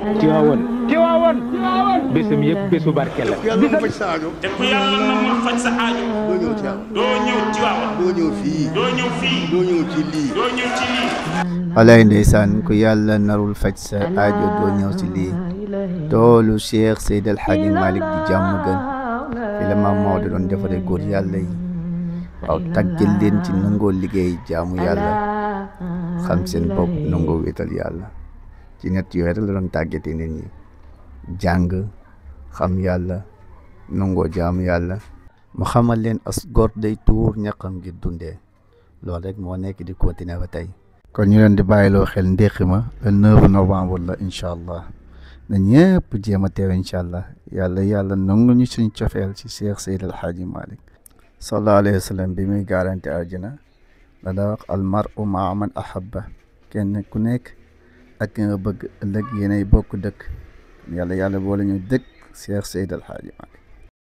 Tiwaawan bésam yëpp bésu barke la. yàlla na faj sa aajo. te ku yàlla na mu faj sa aajo. doo ñëw Tiwaawan. doo ñëw Tiwaawan. doo ñëw fii. doo ñëw fii. doo ñëw ci lii. doo ñëw ci lii. walaay ndeysaan ku yàlla narul faj sa aajo doo ñëw ci lii toolu Cheikh Seydi El Hadji Malick di jàmm gën fi la Maam Maodo doon defaree góor yàlla yi waaw tàggal leen ci nangoo liggéey jaamu yàlla xam seen bopp nangoo wéetal yàlla ci ñett yooyu rek la doon tàggatee nit ñi jàng xam yàlla nangoo jaamu yàlla mu xamal leen as góor day tuur ñaqam ngir dundee loolu rek moo nekk di continuer ba tey. kon ñu leen di bàyyiloo xel ndéqi ma le 9 novembre la incha allah na ñëpp jéem a teew incha allah yàlla nangu ñu suñ cofeel ci Cheikh Seydi El Hadji Malick sallallahu alayhi wa sallam bi muy garanti àjjana la daa wax al mar'u ma'a man ahabba kenn ku nekk ak ki nga bëgg ëllëg yéenay bokk dëkk yàlla boole ñu dëkk Cheikh Seydi El Hadji Malick